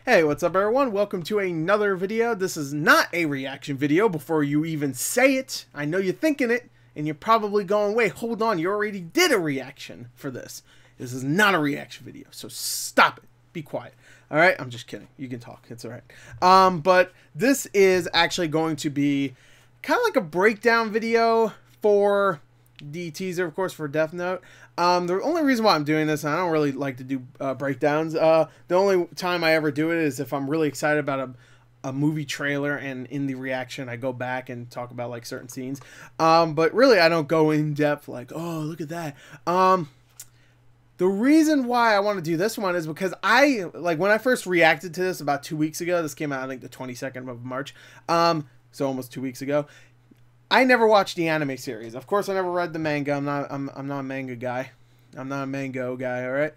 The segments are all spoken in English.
Hey, what's up everyone? Welcome to another video. This is not a reaction video before you even say it. I know you're thinking it, and you're probably going, wait, hold on, you already did a reaction for this. This is not a reaction video, so stop it. Be quiet. Alright, I'm just kidding. You can talk, it's alright. But this is actually going to be kind of like a breakdown video for the teaser, of course, for Death Note. The only reason why I'm doing this, and I don't really like to do breakdowns, the only time I ever do it is if I'm really excited about a movie trailer, and in the reaction I go back and talk about like certain scenes. But really I don't go in depth like, oh, look at that. The reason why I want to do this one is because when I first reacted to this about 2 weeks ago, this came out I think the 22nd of March, so almost 2 weeks ago. I never watched the anime series. Of course, I never read the manga. I'm not a manga guy. I'm not a mango guy. All right.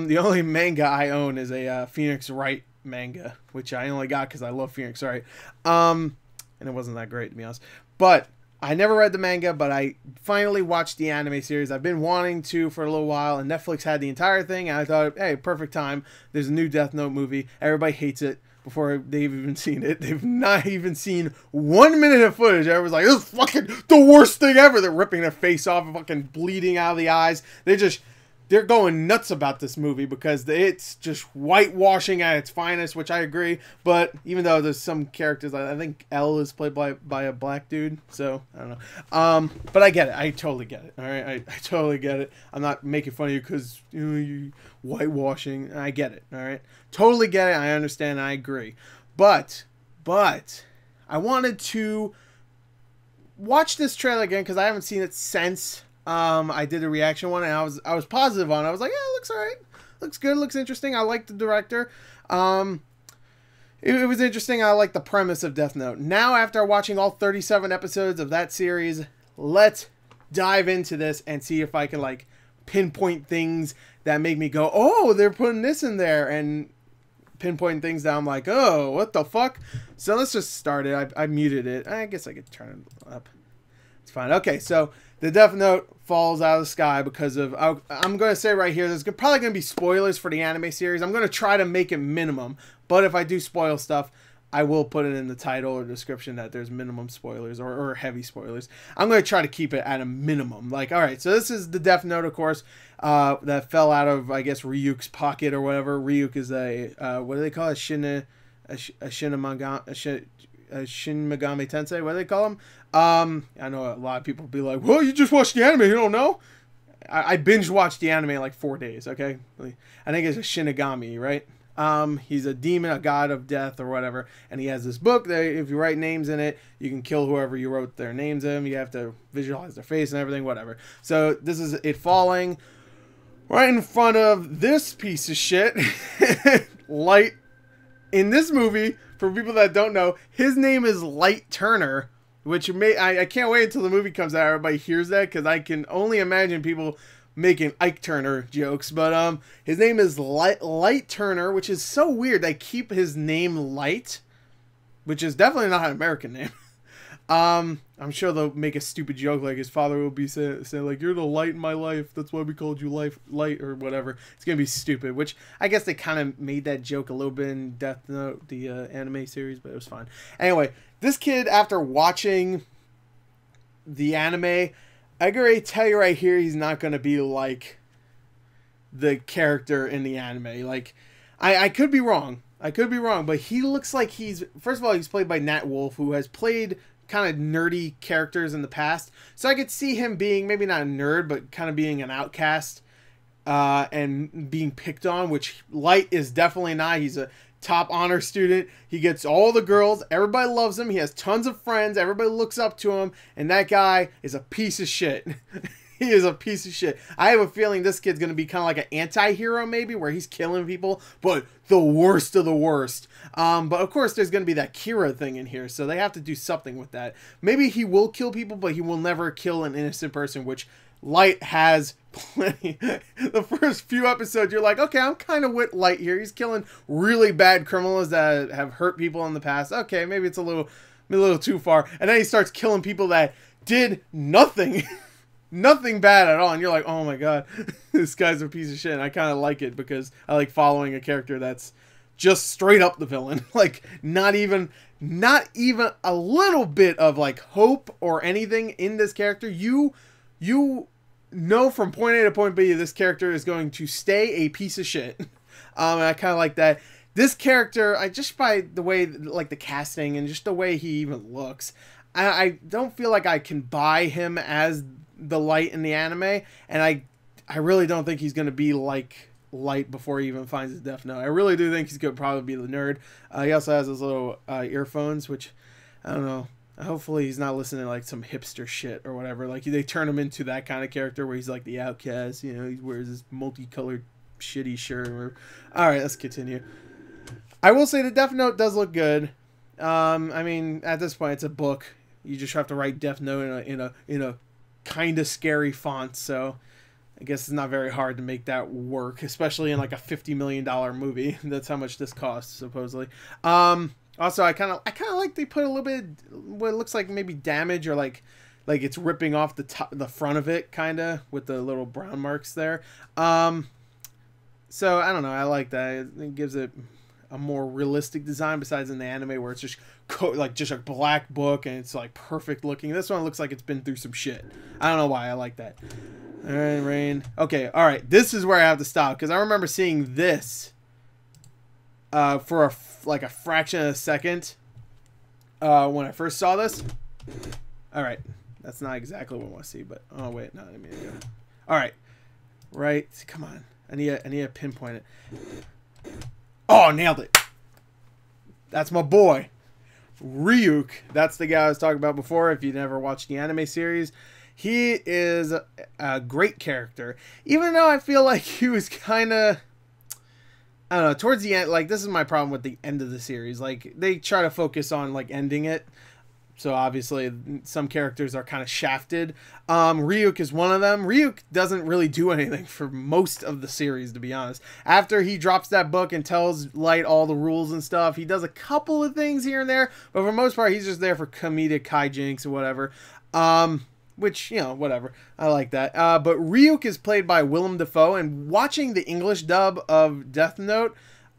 The only manga I own is a Phoenix Wright manga, which I only got because I love Phoenix Wright. And it wasn't that great, to be honest. But I never read the manga, but I finally watched the anime series. I've been wanting to for a little while, and Netflix had the entire thing. And I thought, hey, perfect time. There's a new Death Note movie. Everybody hates it. Before they've even seen it. They've not even seen 1 minute of footage. Everyone's like, this is fucking the worst thing ever. They're ripping their face off and fucking bleeding out of the eyes. They're going nuts about this movie because it's just whitewashing at its finest, which I agree. But even though there's some characters, I think L is played by a black dude. So, I don't know. But I get it. I totally get it. All right? I totally get it. I'm not making fun of you because you whitewashing. I get it. All right? Totally get it. I understand. I agree. But I wanted to watch this trailer again because I haven't seen it since I did a reaction one, and I was positive on it. I was like, yeah, it looks alright. Looks good. Looks interesting. I like the director. It was interesting. I like the premise of Death Note. Now, after watching all 37 episodes of that series, let's dive into this and see if I can like pinpoint things that make me go, oh, they're putting this in there, and pinpoint things that I'm like, oh, what the fuck? So let's just start it. I muted it. I guess I could turn it up. It's fine. Okay, so the Death Note falls out of the sky because of, I'm going to say right here, there's probably going to be spoilers for the anime series. I'm going to try to make it minimum, but if I do spoil stuff, I will put it in the title or description that there's minimum spoilers or heavy spoilers. I'm going to try to keep it at a minimum. Like, all right, so this is the Death Note, of course, that fell out of, I guess, Ryuk's pocket or whatever. Ryuk is what do they call it? A Shin Megami Tensei? What do they call him? I know a lot of people be like, well, you just watched the anime, you don't know? I binge watched the anime in like 4 days, okay? I think it's a Shinigami, right? He's a demon, a god of death or whatever, and he has this book that if you write names in it, you can kill whoever you wrote their names in. You have to visualize their face and everything, whatever. So this is it falling right in front of this piece of shit. Light. In this movie, for people that don't know, his name is Light Turner, which I can't wait until the movie comes out, everybody hears that, because I can only imagine people making Ike Turner jokes. But his name is Light Turner, which is so weird. They keep his name Light, which is definitely not an American name. I'm sure they'll make a stupid joke like his father will be saying like, you're the light in my life, that's why we called you Light or whatever. It's gonna be stupid, which I guess they kind of made that joke a little bit in Death Note, the anime series, but it was fine. Anyway, this kid, after watching the anime, I can already tell you right here, he's not gonna be like the character in the anime. Like, I could be wrong. I could be wrong, but he looks like first of all, he's played by Nat Wolff, who has played kind of nerdy characters in the past. So I could see him being maybe not a nerd, but kind of being an outcast and being picked on, which Light is definitely not. He's a top honor student. He gets all the girls. Everybody loves him. He has tons of friends. Everybody looks up to him. And that guy is a piece of shit. He is a piece of shit. I have a feeling this kid's going to be kind of like an anti-hero maybe, where he's killing people, but the worst of the worst. But of course there's going to be that Kira thing in here, so they have to do something with that. Maybe he will kill people, but he will never kill an innocent person, which Light has plenty. The first few episodes, you're like, okay, I'm kind of with Light here. He's killing really bad criminals that have hurt people in the past. Okay, maybe it's a little too far. And then he starts killing people that did nothing. Nothing bad at all, and you're like, oh my god, this guy's a piece of shit. And I kind of like it because I like following a character that's just straight up the villain. Like, not even a little bit of like hope or anything in this character. You know from point A to point B, this character is going to stay a piece of shit. And I kind of like that. This character, I just by the way, like the casting and just the way he even looks, I don't feel like I can buy him as the Light in the anime, and I really don't think he's going to be like Light before he even finds his Death Note. I really do think he's going to probably be the nerd. He also has his little earphones, which, I don't know. Hopefully he's not listening to like some hipster shit or whatever. Like they turn him into that kind of character where he's like the outcast, you know, he wears this multicolored shitty shirt. Alright, let's continue. I will say the Death Note does look good. I mean, at this point it's a book. You just have to write Death Note in a kind of scary font, so I guess it's not very hard to make that work, especially in like a $50 million movie. That's how much this costs, supposedly. Also, I kind of like they put a little bit what looks like maybe damage or like it's ripping off the front of it, kind of, with the little brown marks there. So I don't know. I like that. It gives it a more realistic design besides in the anime where it's just just a black book and it's like perfect looking. This one looks like it's been through some shit. I don't know why I like that. All right, Rain. Okay, all right. This is where I have to stop because I remember seeing this for a fraction of a second when I first saw this. All right, that's not exactly what I want to see, but oh wait, no, I mean, all right, right. Come on, I need to pinpoint it. Oh, nailed it. That's my boy, Ryuk. That's the guy I was talking about before. If you never watched the anime series, he is a great character. Even though I feel like he was kind of, I don't know, towards the end, like, this is my problem with the end of the series. Like, they try to focus on, like, ending it. So, obviously, some characters are kind of shafted. Ryuk is one of them. Ryuk doesn't really do anything for most of the series, to be honest. After he drops that book and tells Light all the rules and stuff, he does a couple of things here and there. But for the most part, he's just there for comedic hijinks or whatever. Which, you know, whatever. I like that. But Ryuk is played by Willem Dafoe, and watching the English dub of Death Note,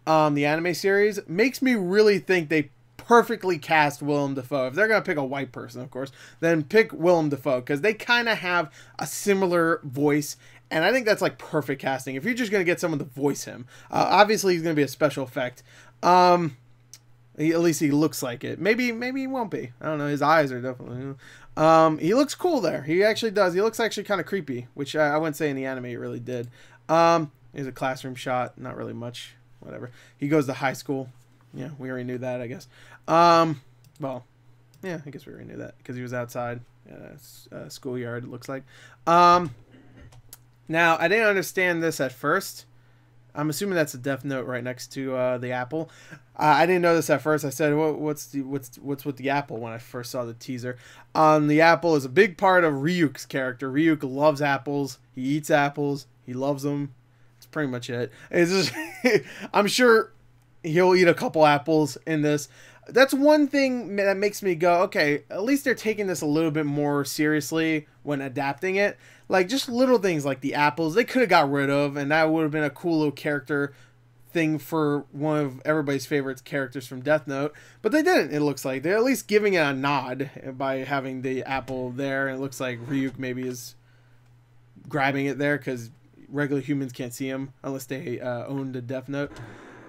the anime series, makes me really think they perfectly cast Willem Dafoe. If they're going to pick a white person, of course, then pick Willem Dafoe, because they kind of have a similar voice, and I think that's like perfect casting. If you're just going to get someone to voice him, obviously he's going to be a special effect. At least he looks like it. Maybe he won't be. I don't know. His eyes are definitely... he looks cool there. He actually does. He looks actually kind of creepy, which I wouldn't say in the anime it really did. Here's a classroom shot. Not really much. Whatever. He goes to high school. Yeah, we already knew that, I guess. Well, yeah, I guess we already knew that because he was outside schoolyard, it looks like. Now, I didn't understand this at first. I'm assuming that's a Death Note right next to the apple. I didn't know this at first. I said, "What's with the apple?" When I first saw the teaser. The apple is a big part of Ryuk's character. Ryuk loves apples. He eats apples. He loves them. That's pretty much it. It's just, I'm sure he'll eat a couple apples in this. That's one thing that makes me go, okay, at least they're taking this a little bit more seriously when adapting it. Like, just little things like the apples, they could have got rid of, and that would have been a cool little character thing for one of everybody's favorite characters from Death Note. But they didn't, it looks like. They're at least giving it a nod by having the apple there. And it looks like Ryuk maybe is grabbing it there because regular humans can't see him unless they own the Death Note.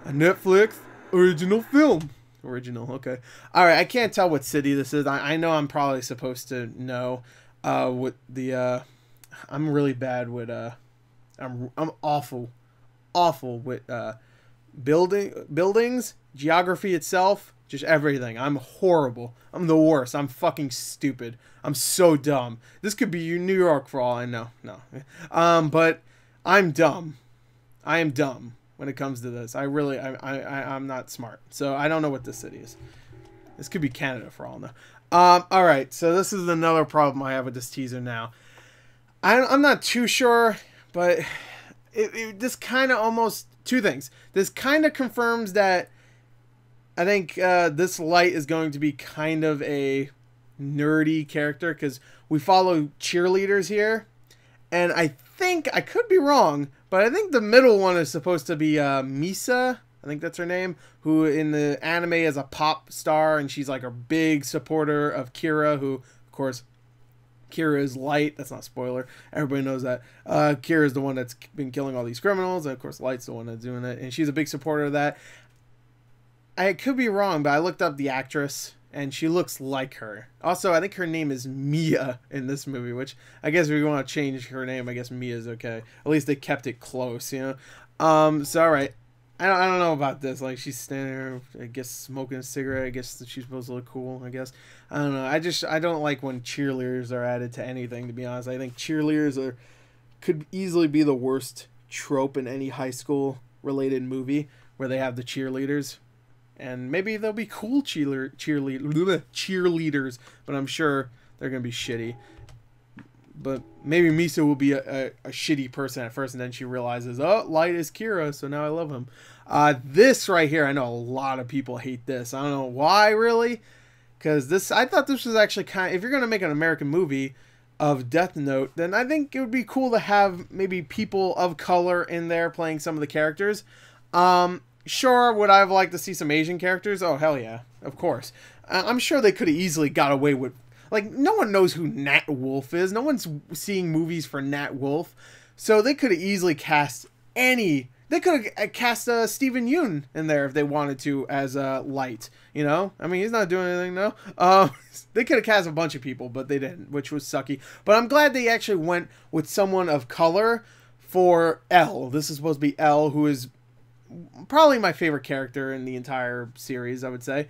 A Netflix original film. Original, okay. Alright, I can't tell what city this is. I know I'm probably supposed to know what the... I'm really bad with... I'm awful with buildings, geography itself, just everything. I'm horrible. I'm the worst. I'm fucking stupid. I'm so dumb. This could be New York for all I know. No. But I'm dumb. I am dumb when it comes to this. I'm not smart. So I don't know what this city is. This could be Canada for all I know. Alright, so this is another problem I have with this teaser now. I'm not too sure, but this kind of almost... Two things. This kind of confirms that I think this Light is going to be kind of a nerdy character because we follow cheerleaders here. And I think, I could be wrong, but I think the middle one is supposed to be Misa. I think that's her name, who in the anime is a pop star, and she's like a big supporter of Kira, who, of course, Kira is Light. That's not a spoiler. Everybody knows that. Kira is the one that's been killing all these criminals, and of course, Light's the one that's doing it, and she's a big supporter of that. I could be wrong, but I looked up the actress, and she looks like her. Also, I think her name is Mia in this movie, which I guess if we want to change her name, I guess Mia is okay. At least they kept it close, you know? So, all right. I don't know about this. Like, she's standing there, I guess, smoking a cigarette. I guess she's supposed to look cool, I guess. I don't know. I don't like when cheerleaders are added to anything, to be honest. I think cheerleaders could easily be the worst trope in any high school related movie where they have the cheerleaders. And maybe they'll be cool cheerleaders, but I'm sure they're going to be shitty. But maybe Misa will be a shitty person at first, and then she realizes, oh, Light is Kira, so now I love him. This right here, I know a lot of people hate this. I don't know why, really, because I thought this was actually if you're going to make an American movie of Death Note, then I think it would be cool to have maybe people of color in there playing some of the characters. Sure, would I have liked to see some Asian characters? Oh, hell yeah, of course. I'm sure they could have easily got away with... Like, no one knows who Nat Wolff is. No one's seeing movies for Nat Wolff. So they could have easily cast any... They could have cast Steven Yeun in there if they wanted to as Light, you know? I mean, he's not doing anything, no? They could have cast a bunch of people, but they didn't, which was sucky. But I'm glad they actually went with someone of color for L. This is supposed to be L, who is probably my favorite character in the entire series, I would say.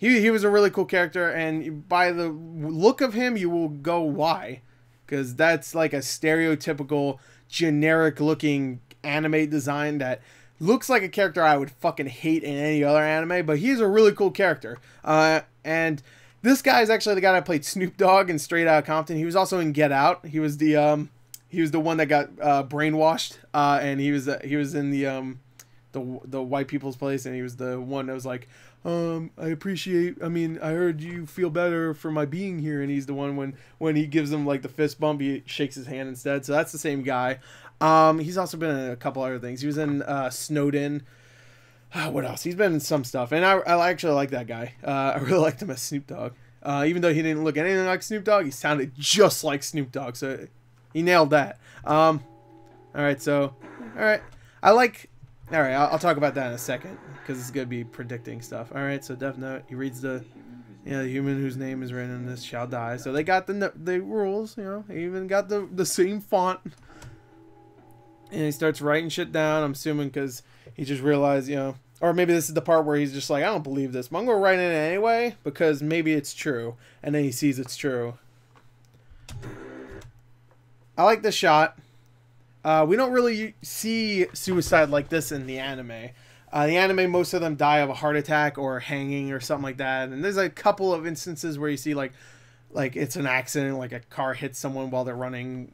He was a really cool character, and by the look of him, you will go, why? Because that's like a stereotypical, generic-looking anime design that looks like a character I would fucking hate in any other anime, but he's a really cool character. And this guy is actually the guy that played Snoop Dogg in Straight Outta Compton. He was also in Get Out. He was the one that got brainwashed, and he was in the white people's place, and he was the one that was like, I heard you feel better for my being here, and he's the one when he gives him like the fist bump, he shakes his hand instead. So that's the same guy. He's also been in a couple other things. He was in Snowden. What else? He's been in some stuff, and I actually like that guy. I really liked him as Snoop Dogg. Even though he didn't look anything like Snoop Dogg, he sounded just like Snoop Dogg, so he nailed that. All right, so, all right. I'll talk about that in a second, because it's going to be predicting stuff. All right, so Death Note, he reads the human whose name is written in this shall die. So they got the rules, you know, they even got the same font. And he starts writing shit down, I'm assuming, because he just realized, you know, or maybe this is the part where he's just like, I don't believe this, but I'm going to write it anyway, because maybe it's true. And then he sees it's true. I like the shot. We don't really see suicide like this in the anime. The anime, most of them die of a heart attack or hanging or something like that. And there's a couple of instances where you see like it's an accident, like a car hits someone while they're running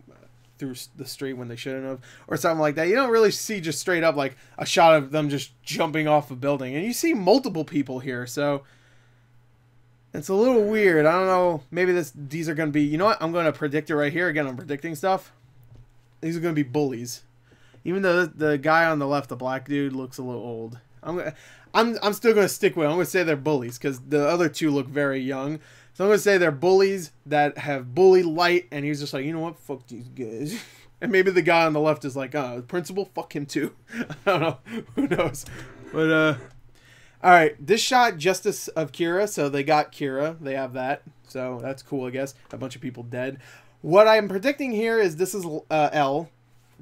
through the street when they shouldn't have, or something like that. You don't really see just straight up like a shot of them just jumping off a building. And you see multiple people here, so it's a little weird. I don't know. Maybe these are going to be... You know what? I'm going to predict it right here. Again, I'm predicting stuff. These are going to be bullies. Even though the guy on the left, the black dude, looks a little old. I'm still going to stick with it. I'm going to say they're bullies because the other two look very young. So I'm going to say they're bullies that have bully Light, and he's just like, you know what? Fuck these guys. And maybe the guy on the left is like, principal, fuck him too. I don't know. Who knows? But, all right, this shot, Justice of Kira. So they got Kira. They have that. So that's cool, I guess. A bunch of people dead. What I'm predicting here is this is L,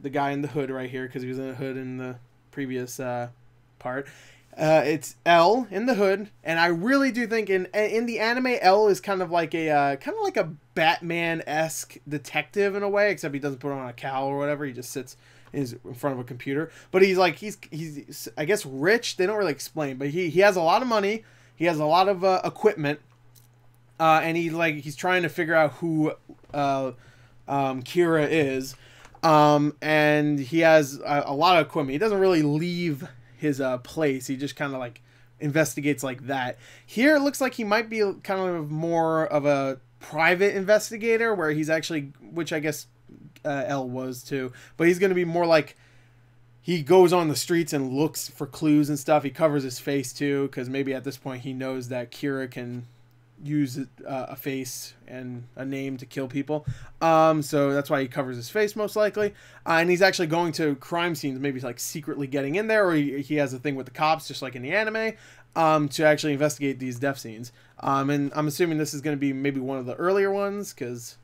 the guy in the hood right here, because he was in the hood in the previous part. It's L in the hood, and I really do think in the anime, L is kind of like a Batman-esque detective in a way, except he doesn't put on a cowl or whatever. He just sits in front of a computer. But he's I guess rich. They don't really explain, but he has a lot of money. He has a lot of equipment, and he's trying to figure out who Kira is. And he has a lot of equipment. He doesn't really leave his place. He just kind of like investigates like that. Here it looks like he might be kind of more of a private investigator, where he's actually, which I guess L was too, but he's going to be more like he goes on the streets and looks for clues and stuff. He covers his face too, because maybe at this point he knows that Kira can use a face and a name to kill people. So that's why he covers his face most likely. And he's actually going to crime scenes, maybe like secretly getting in there, or he has a thing with the cops, just like in the anime, to actually investigate these death scenes. And I'm assuming this is going to be maybe one of the earlier ones, because,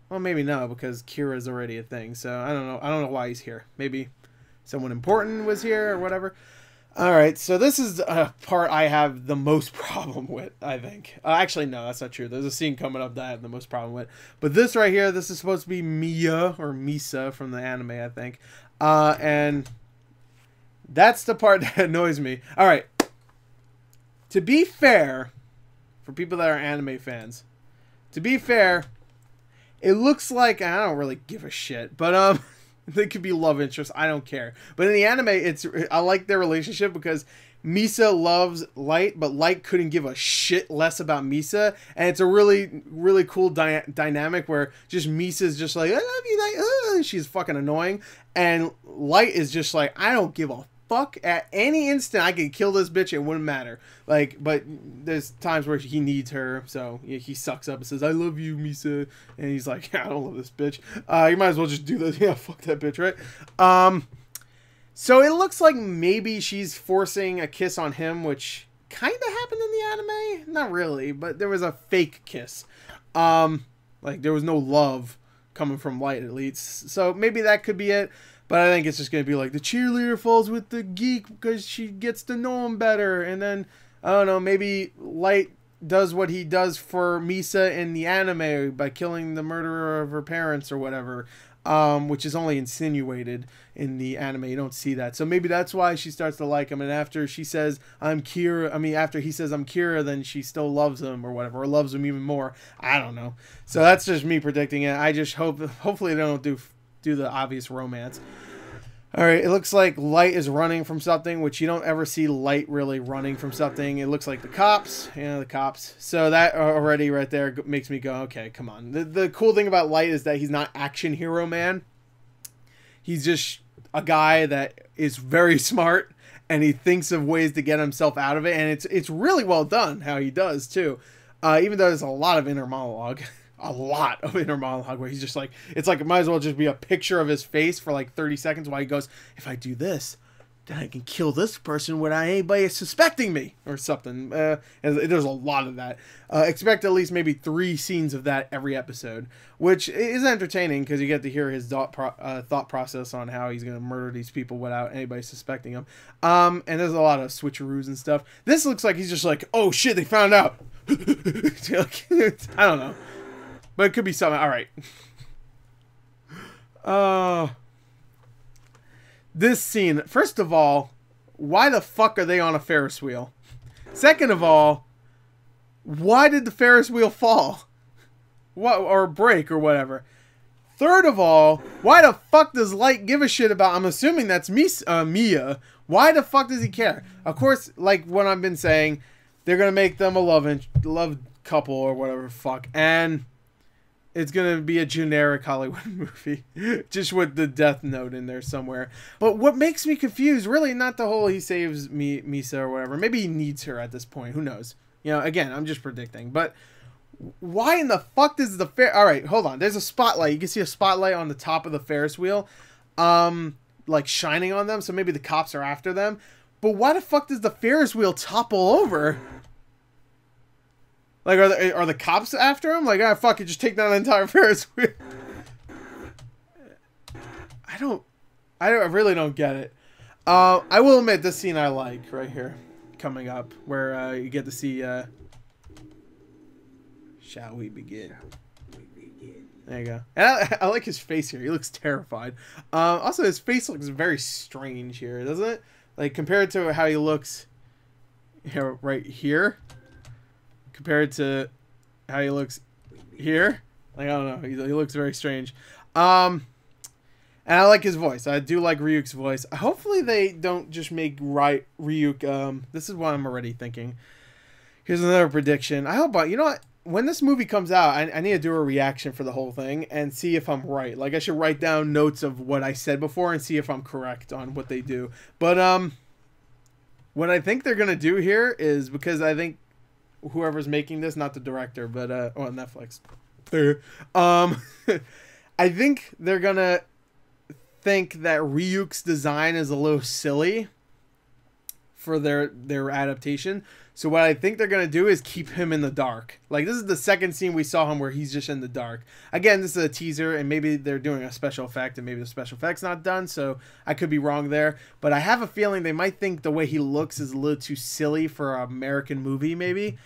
well, maybe no, because Kira's already a thing. So I don't know. I don't know why he's here. Maybe someone important was here or whatever. All right, so this is a part I have the most problem with, I think. Actually, no, that's not true. There's a scene coming up that I have the most problem with. But this right here, this is supposed to be Mia, or Misa from the anime, I think. And that's the part that annoys me. All right. To be fair, for people that are anime fans, to be fair, it looks like, I don't really give a shit, but they could be love interests. I don't care. But in the anime, I like their relationship because Misa loves Light, but Light couldn't give a shit less about Misa. And it's a really, really cool dynamic where just Misa's just like, I love you, Light. She's fucking annoying. And Light is just like, I don't give a fuck. At any instant, I could kill this bitch. It wouldn't matter. Like, but there's times where he needs her, so he sucks up and says, I love you, Misa. And he's like, I don't love this bitch. You might as well just do this. Yeah, fuck that bitch, right? So it looks like maybe she's forcing a kiss on him, which kind of happened in the anime. Not really, but there was a fake kiss. Like, there was no love coming from Light, at least. So maybe that could be it. But I think it's just going to be like the cheerleader falls with the geek because she gets to know him better. And then, I don't know, maybe Light does what he does for Misa in the anime by killing the murderer of her parents or whatever, which is only insinuated in the anime. You don't see that. So maybe that's why she starts to like him. And after she says, I'm Kira, after he says, I'm Kira, then she still loves him or whatever, or loves him even more. I don't know. So that's just me predicting it. I just hopefully they don't do the obvious romance. All right, it looks like Light is running from something, which you don't ever see Light really running from something. It looks like the cops. Yeah, the cops. So that already right there makes me go, okay, come on. The cool thing about Light is that he's not action hero man. He's just a guy that is very smart, and he thinks of ways to get himself out of it. And it's really well done how he does, too. Even though there's a lot of inner monologue. A lot of inner monologue where he's just like, it's like it might as well just be a picture of his face for like 30 seconds while he goes, if I do this, then I can kill this person without anybody suspecting me or something. And there's a lot of that. Expect at least maybe 3 scenes of that every episode, which is entertaining because you get to hear his thought process on how he's going to murder these people without anybody suspecting him. And there's a lot of switcheroos and stuff. This looks like he's just like, oh shit, they found out. I don't know. But it could be something. All right. This scene. First of all, why the fuck are they on a Ferris wheel? Second of all, why did the Ferris wheel fall? What, or break or whatever? Third of all, why the fuck does Light give a shit about? I'm assuming that's Mia. Why the fuck does he care? Of course, like what I've been saying, they're gonna make them a love couple or whatever. Fuck and. It's going to be a generic Hollywood movie, just with the Death Note in there somewhere. But what makes me confused, really not the whole he saves Misa or whatever. Maybe he needs her at this point. Who knows? You know, again, I'm just predicting. But why in the fuck does the All right, hold on. There's a spotlight. You can see a spotlight on the top of the Ferris wheel, like shining on them. So maybe the cops are after them. But why the fuck does the Ferris wheel topple over? Like, are the cops after him? Like, fuck it, just take down the entire Ferris wheel. I really don't get it. I will admit, this scene I like right here, coming up, where you get to see, shall we begin? There you go. And I like his face here. He looks terrified. Also, his face looks very strange here, doesn't it? Like, compared to how he looks here, right here. Compared to how he looks here. Like, I don't know. He looks very strange. And I like his voice. I do like Ryuk's voice. Hopefully they don't just make Ryuk... this is what I'm already thinking. Here's another prediction. I hope... You know what? when this movie comes out, I need to do a reaction for the whole thing and see if I'm right. Like, I should write down notes of what I said before and see if I'm correct on what they do. But what I think they're gonna do here is, because I think whoever's making this, not the director, but well, Netflix. I think they're gonna think that Ryuk's design is a little silly for their adaptation. So what I think they're going to do is keep him in the dark. Like, this is the second scene we saw him where he's just in the dark. Again, this is a teaser, and maybe they're doing a special effect, and maybe the special effect's not done, so I could be wrong there. But I have a feeling they might think the way he looks is a little too silly for an American movie, maybe.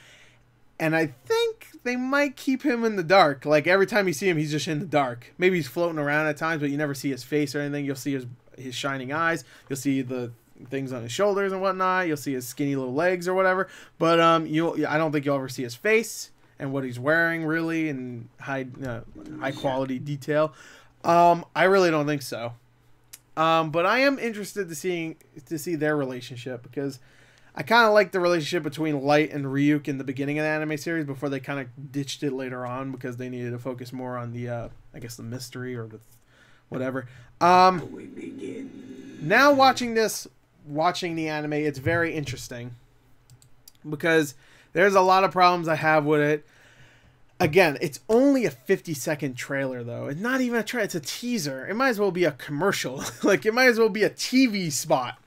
And I think they might keep him in the dark. Like, every time you see him, he's just in the dark. Maybe he's floating around at times, but you never see his face or anything. You'll see his shining eyes. You'll see the things on his shoulders and whatnot. You'll see his skinny little legs or whatever. But I don't think you'll ever see his face and what he's wearing, really, and high quality detail. I really don't think so. But I am interested to see their relationship, because I kind of like the relationship between Light and Ryuk in the beginning of the anime series before they kind of ditched it later on because they needed to focus more on the I guess the mystery or the whatever. Now watching the anime, it's very interesting because there's a lot of problems I have with it. Again, it's only a 50-second trailer, though. It's not even a trailer. It's a teaser. It might as well be a commercial. Like, it might as well be a TV spot.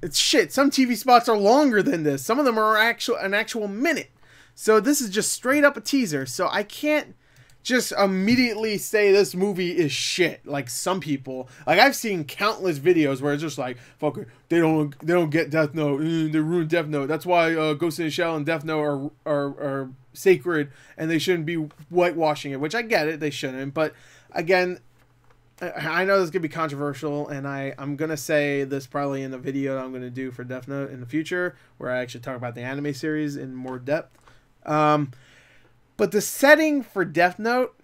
It's shit. Some TV spots are longer than this. Some of them are an actual minute. So this is just straight up a teaser. So I can't just immediately say this movie is shit. Like some people, like I've seen countless videos where it's just like, fuck it, they don't get Death Note. They ruined Death Note. That's why Ghost in the Shell and Death Note are sacred, and they shouldn't be whitewashing it. Which I get it, they shouldn't. But again, I know this is gonna be controversial, and I'm gonna say this probably in the video that I'm gonna do for Death Note in the future, where I actually talk about the anime series in more depth. But the setting for Death Note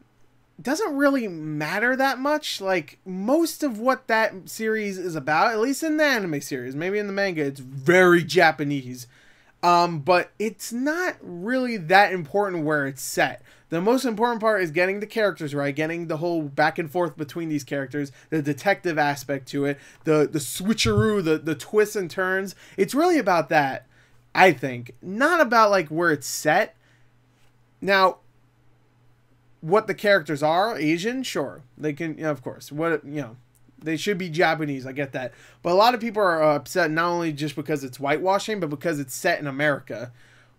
doesn't really matter that much. Like, most of what that series is about, at least in the anime series, maybe in the manga, it's very Japanese. But it's not really that important where it's set. The most important part is getting the characters right, getting the whole back and forth between these characters, the detective aspect to it, the switcheroo, the twists and turns. It's really about that, I think. Not about, like, where it's set. Now, what the characters are, Asian, sure. They can, of course. They should be Japanese, I get that. But a lot of people are upset not only just because it's whitewashing, but because it's set in America.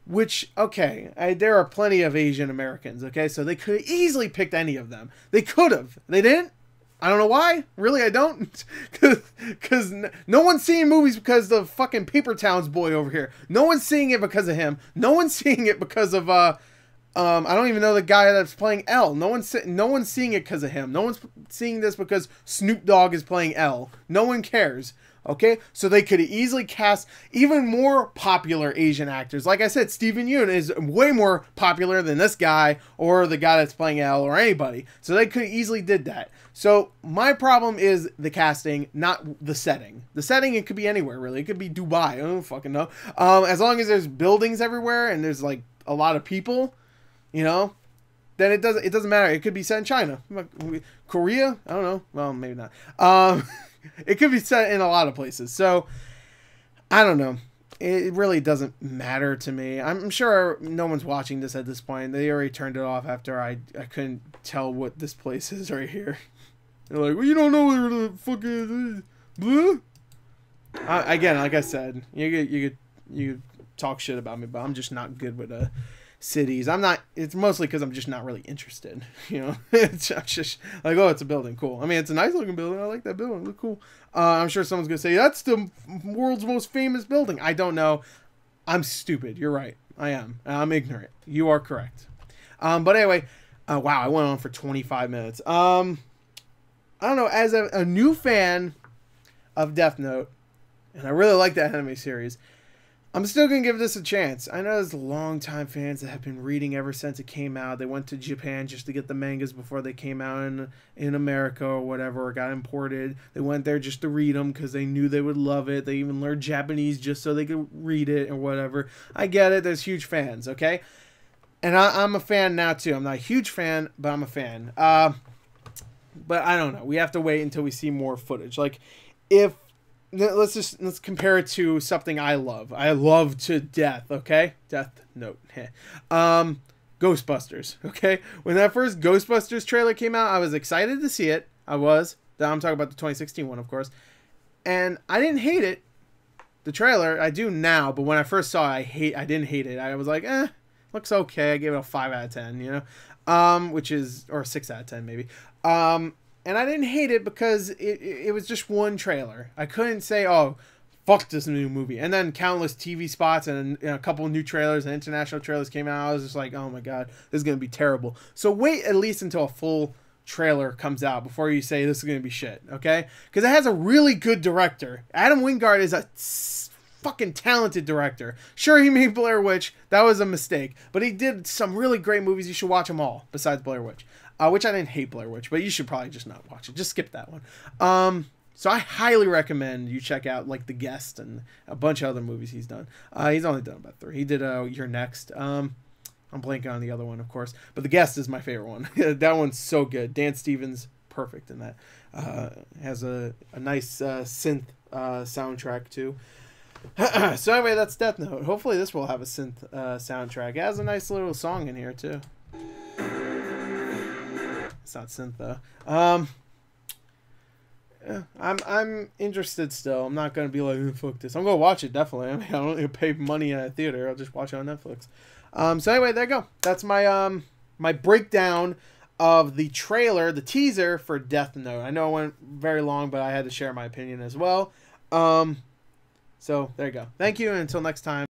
Which, okay, there are plenty of Asian Americans, okay? So they could have easily picked any of them. They could have. They didn't. I don't know why. Really, I don't. Because no one's seeing movies because of the fucking Paper Towns boy over here. No one's seeing it because of him. No one's seeing it because of, I don't even know the guy that's playing L. No one's seeing it because of him. No one's seeing this because Snoop Dogg is playing L. No one cares. Okay? So they could easily cast even more popular Asian actors. Like I said, Steven Yeun is way more popular than this guy or the guy that's playing L or anybody. So they could easily did that. So my problem is the casting, not the setting. The setting, it could be anywhere, really. It could be Dubai. I don't fucking know. As long as there's buildings everywhere and there's, like, a lot of people, you know, then it doesn't matter. It could be set in China, Korea. I don't know. Well, maybe not. It could be set in a lot of places. So I don't know. It really doesn't matter to me. I'm sure no one's watching this at this point. They already turned it off after I couldn't tell what this place is right here. They're like, well, you don't know where the fuck is. Blue? Again, like I said, you talk shit about me, but I'm just not good with cities. It's mostly because I'm just not really interested, you know. It's just like, oh, it's a building, cool. I mean, it's a nice looking building. I like that building, it look cool. I'm sure someone's gonna say that's the world's most famous building. I don't know. I'm stupid. You're right. I am. I'm ignorant. You are correct. But anyway, wow, I went on for 25 minutes. I don't know, as a new fan of Death Note, and I really like that anime series, I'm still going to give this a chance. I know there's long-time fans that have been reading ever since it came out. They went to Japan just to get the mangas before they came out in America or whatever, or got imported. They went there just to read them because they knew they would love it. They even learned Japanese just so they could read it or whatever. I get it. There's huge fans, okay? And I'm a fan now too. I'm not a huge fan, but I'm a fan. But I don't know. We have to wait until we see more footage. Like, if let's compare it to something I love. I love to death. Okay, Death Note. Ghostbusters. Okay, when that first Ghostbusters trailer came out, I was excited to see it. I'm talking about the 2016 one, of course, and I didn't hate it. The trailer, I do now, but when I first saw it, I didn't hate it. I was like, looks okay. I gave it a 5 out of 10, you know, which is, or 6 out of 10 maybe. And I didn't hate it because it was just one trailer. I couldn't say, oh, fuck this new movie. And then countless TV spots and a couple of new trailers and international trailers came out. I was just like, oh my God, this is going to be terrible. So wait at least until a full trailer comes out before you say this is going to be shit, okay? Because it has a really good director. Adam Wingard is a fucking talented director. Sure, he made Blair Witch. That was a mistake. But he did some really great movies. You should watch them all besides Blair Witch. Which I didn't hate Blair Witch, but you should probably just not watch it. Just skip that one. So I highly recommend you check out like The Guest and a bunch of other movies he's done. He's only done about 3. He did You're Next. I'm blanking on the other one, of course. But The Guest is my favorite one. That one's so good. Dan Stevens, perfect in that. Has a nice synth soundtrack, too. So anyway, that's Death Note. Hopefully this will have a synth soundtrack. It has a nice little song in here, too. It's not synth, though. Yeah, I'm interested still. I'm not going to be like, fuck this. I'm going to watch it, definitely. I mean, I don't need to pay money at a theater. I'll just watch it on Netflix. So anyway, there you go. That's my my breakdown of the trailer, the teaser for Death Note. I know it went very long, but I had to share my opinion as well. So there you go. Thank you, and until next time.